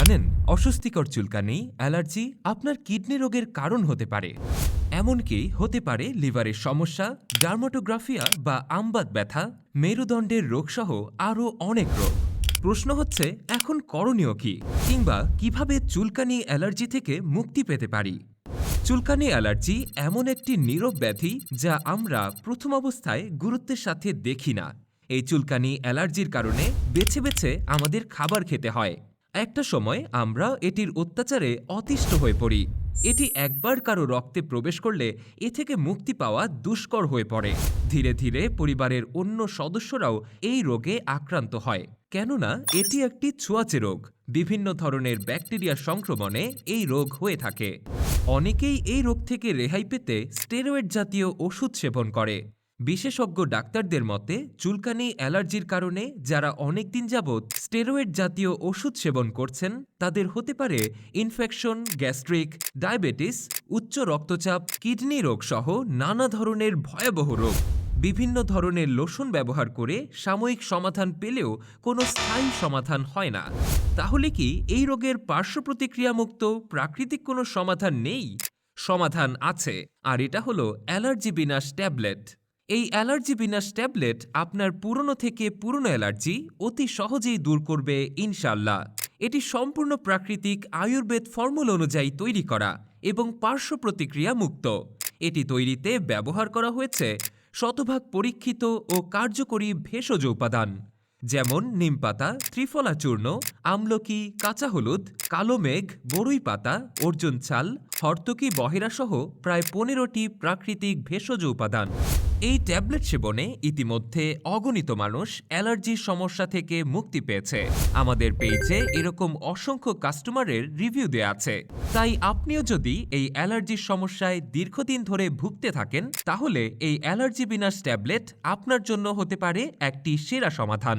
জানেন, অস্বস্তিকর চুলকানি, অ্যালার্জি আপনার কিডনি রোগের কারণ হতে পারে। এমনকি হতে পারে লিভারের সমস্যা, ডার্মাটোগ্রাফিয়া বা আমবাত ব্যথা, মেরুদণ্ডের রোগসহ আরও অনেক রোগ। প্রশ্ন হচ্ছে, এখন করণীয় কি, কিংবা কিভাবে চুলকানি অ্যালার্জি থেকে মুক্তি পেতে পারি? চুলকানি অ্যালার্জি এমন একটি নীরব ব্যাধি যা আমরা প্রথম অবস্থায় গুরুত্বের সাথে দেখি না। এই চুলকানি অ্যালার্জির কারণে বেছে বেছে আমাদের খাবার খেতে হয়। একটা সময় আমরা এটির অত্যাচারে অতিষ্ঠ হয়ে পড়ি। এটি একবার কারো রক্তে প্রবেশ করলে এ থেকে মুক্তি পাওয়া দুষ্কর হয়ে পড়ে। ধীরে ধীরে পরিবারের অন্য সদস্যরাও এই রোগে আক্রান্ত হয়, কেননা এটি একটি ছোঁয়াচে রোগ। বিভিন্ন ধরনের ব্যাকটেরিয়া সংক্রমণে এই রোগ হয়ে থাকে। অনেকেই এই রোগ থেকে রেহাই পেতে স্টেরয়েড জাতীয় ওষুধ সেবন করে। বিশেষজ্ঞ ডাক্তারদের মতে, চুলকানি অ্যালার্জির কারণে যারা অনেকদিন যাবৎ স্টেরয়েড জাতীয় ওষুধ সেবন করছেন তাদের হতে পারে ইনফেকশন, গ্যাস্ট্রিক, ডায়াবেটিস, উচ্চ রক্তচাপ, কিডনি রোগ সহ নানা ধরনের ভয়াবহ রোগ। বিভিন্ন ধরনের লোশন ব্যবহার করে সাময়িক সমাধান পেলেও কোনো স্থায়ী সমাধান হয় না। তাহলে কি এই রোগের পার্শ্ব প্রতিক্রিয়ামুক্ত প্রাকৃতিক কোনো সমাধান নেই? সমাধান আছে, আর এটা হলো অ্যালার্জি বিনাশ ট্যাবলেট। এই অ্যালার্জি বিনাশ ট্যাবলেট আপনার পুরনো থেকে পুরনো অ্যালার্জি অতি সহজেই দূর করবে ইনশাল্লাহ। এটি সম্পূর্ণ প্রাকৃতিক আয়ুর্বেদ ফর্মুলা অনুযায়ী তৈরি করা এবং পার্শ্ব প্রতিক্রিয়া মুক্ত। এটি তৈরিতে ব্যবহার করা হয়েছে শতভাগ পরীক্ষিত ও কার্যকরী ভেষজ উপাদান, যেমন নিমপাতা, ত্রিফলা চূর্ণ, আমলকি, কাঁচা হলুদ, কালো মেঘ, বড়ুই পাতা, অর্জুন ছাল, হর্তকি বহেরা সহ প্রায় 15টি প্রাকৃতিক ভেষজ উপাদান। এই ট্যাবলেট সেবনে ইতিমধ্যে অগণিত মানুষ অ্যালার্জির সমস্যা থেকে মুক্তি পেয়েছে। আমাদের পেজে এরকম অসংখ্য কাস্টমারের রিভিউ দেয়া আছে। তাই আপনিও যদি এই অ্যালার্জির সমস্যায় দীর্ঘদিন ধরে ভুগতে থাকেন, তাহলে এই অ্যালার্জি বিনাশ ট্যাবলেট আপনার জন্য হতে পারে একটি সেরা সমাধান।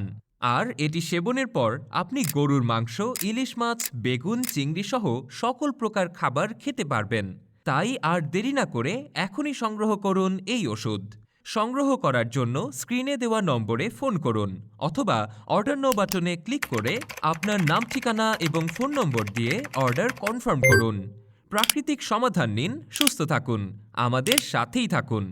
আর এটি সেবনের পর আপনি গরুর মাংস, ইলিশ মাছ, বেগুন, চিংড়ি সহ সকল প্রকার খাবার খেতে পারবেন। তাই আর দেরি না করে এখনই সংগ্রহ করুন এই ওষুধ। সংগ্রহ করার জন্য স্ক্রিনে দেওয়া নম্বরে ফোন করুন, অথবা অর্ডার নাও বাটনে ক্লিক করে আপনার নাম, ঠিকানা এবং ফোন নম্বর দিয়ে অর্ডার কনফার্ম করুন। প্রাকৃতিক সমাধান নিন, সুস্থ থাকুন, আমাদের সাথেই থাকুন।